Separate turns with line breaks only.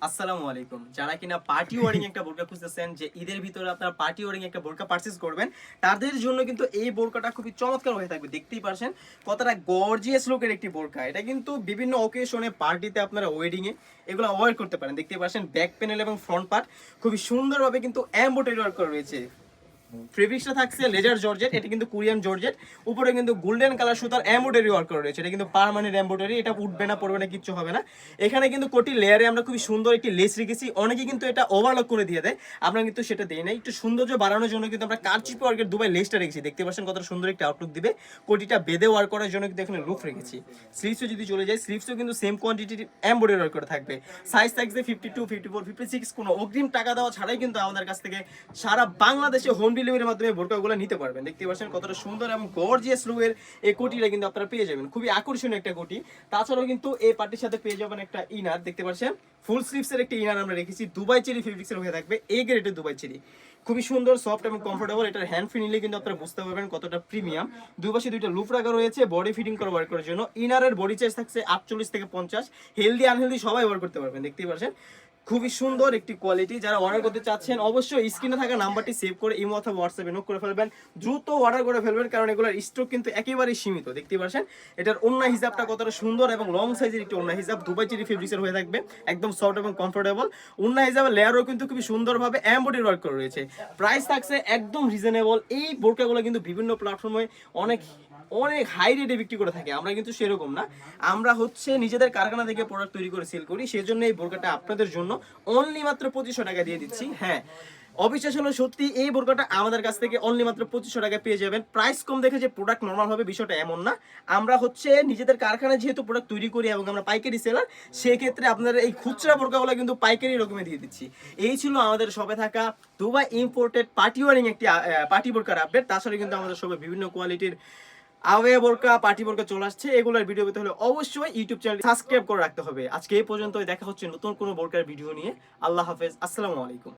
আসসালামু আলাইকুম। যারা কিনা পার্টি ওয়ারিং একটা বোরকা খুঁজতেছেন যে ঈদের ভিতরে আপনারা পার্টি ওয়ারিং একটা বোরকা পারচেজ করবেন, তাদের জন্য কিন্তু এই বোরকাটা খুবই চমৎকার হয়ে থাকবে। দেখতেই পারছেন কতটা গর্জিয়াস লুকের একটি বোরকা। এটা কিন্তু বিভিন্ন অকেশনে, পার্টিতে, আপনারা ওয়েডিং এ এগুলো অ্যাভয়েড করতে পারেন। দেখতেই পারছেন ব্যাক প্যানেল এবং ফ্রন্ট পার্ট খুবই সুন্দরভাবে কিন্তু এমব্রয়ডারি ওয়ার্ক করা রয়েছে। ফেব্রিক্সটা থাকছে লেজার জর্জেট, এটা কিন্তু কোরিয়ান জর্জেট, উপরে কিন্তু গোল্ডেন কালার সুতার এমব্রয়ডারি ওয়ার্ক করা রয়েছে। এটা কিন্তু পার্মানেন্ট এমব্রয়ডারি, এটা উঠবে না, পড়বে না, কিচ্ছু হবে না। এখানে কিন্তু কোটি লেয়ারে আমরা খুবই সুন্দর একটি লেস রেখেছি। অনেকে কিন্তু এটা ওভারলক করে দিয়ে দেয়, আমরা কিন্তু সেটা দিই না। একটু সৌন্দর্য বাড়ানোর জন্য কিন্তু আমরা কারচুপি ওয়ার্কের দুবাই লেসটা রেখেছি। দেখতে পাচ্ছেন কত সুন্দর একটা আউটলুক দিবে। কোটিটা বেঁধে ওয়ার্ক করার জন্য কিন্তু এখানে লুক রেখেছি। স্লিভসও যদি চলে যায়, স্লিভসও কিন্তু সেম কোয়ান্টিটির এমব্রয়ডারি ওয়ার্ক করে থাকবে। সাইজ থাকছে 52, 54, 56। কোনো অগ্রিম টাকা দেওয়া ছাড়াই কিন্তু আমাদের কাছ থেকে সারা বাংলাদেশে হোম ডেলিভারির মাধ্যমে বোরকা নিতে পারবেন। দেখতে পাচ্ছেন কতটা সুন্দর এবং গর্জিয়াস লুকের এই কোটিটা কিন্তু আপনারা পেয়ে যাবেন। খুবই আকর্ষণীয় একটা কোটি। তাছাড়াও কিন্তু এই পার্টির সাথে পেয়ে যাবেন একটা ইনার। দেখতে পাচ্ছেন ফুল স্লিভসের একটা ইনার আমরা রেখেছি, দুবাই চেরি ফেব্রিক্সের হয়ে থাকবে, এ গ্রেডের দুবাই চেরি। খুবই সুন্দর, সফট এবং কমফোর্টেবল। এটার হ্যান্ড ফি নিলে কিন্তু আপনারা বুঝতে পারবেন কতটা প্রিমিয়াম। দুই পাশে দুইটা লুপ রাখা রয়েছে বডি ফিটিং করে ওয়ার্ক করার জন্য। ইনারের বডি সাইজ থাকছে 48 থেকে 50। হেলদি আনহেলদি সবাই ওয়ার্ক করতে পারবেন। দেখতেই পাচ্ছেন খুবই সুন্দর একটি কোয়ালিটি। যারা অর্ডার করতে চাচ্ছেন অবশ্যই স্ক্রিনে থাকা নাম্বারটি সেভ করে ইমো অথবা হোয়াটসঅ্যাপে নোট করে ফেলবেন। দ্রুত অর্ডার করে ফেলবেন, কারণ এগুলোর স্টক কিন্তু একেবারেই সীমিত। দেখতে পাচ্ছেন এটার ওন্না হিসাবটা কতটা সুন্দর এবং লং সাইজের একটি ওন্না হিসাব, দুবাই চেরি ফেব্রিক্সের হয়ে থাকবে, একদম সফট এবং কমফোর্টেবল। ওন্না হিসাবে লেয়ারও কিন্তু খুবই সুন্দরভাবে এমব্রয়ডারি ওয়ার্ক করা রয়েছে। প্রাইস থাকছে একদম রিজনেবল। এই বোরকাগুলো কিন্তু বিভিন্ন প্ল্যাটফর্মে অনেক অনেক হাই রেটে বিক্রি করে থাকে, আমরা কিন্তু সেরকম না। আমরা হচ্ছে নিজেদের কারখানা থেকে প্রোডাক্ট তৈরি করে সেল করি, সেজন্য এই বোরকাটা আপনাদের জন্য অনলি মাত্র 2500 টাকা দিয়ে দিচ্ছি। হ্যাঁ, অবিশ্বাস হলো সত্যি, এই বোরকাটা আমাদের কাছ থেকে অনলি মাত্র 2500 টাকা পেয়ে যাবেন। প্রাইস কম দেখে যে প্রোডাক্ট নর্মাল হবে বিষয়টা এমন না। আমরা হচ্ছে নিজেদের কারখানায় যেহেতু প্রোডাক্ট তৈরি করি এবং আমরা পাইকারি সেলার, সেক্ষেত্রে আপনাদের এই খুচরা বোরকাগুলো কিন্তু পাইকারি রকমে দিয়ে দিচ্ছি। এই ছিল আমাদের শপে থাকা দুবাই ইম্পোর্টেড পার্টি ওয়ারিং একটি পার্টি বোরকার আপডেট। তাছাড়া কিন্তু আমাদের শপে বিভিন্ন কোয়ালিটির আওয়ে বোরকা, পার্টি বোরকা চলে আসছে। এগুলোর ভিডিও পেতে হলে অবশ্যই ইউটিউব চ্যানেল সাবস্ক্রাইব করে রাখতে হবে। আজকে এই পর্যন্তই, দেখা হচ্ছে নতুন কোনো বোরকার ভিডিও নিয়ে। আল্লাহ হাফেজ, আসসালামু আলাইকুম।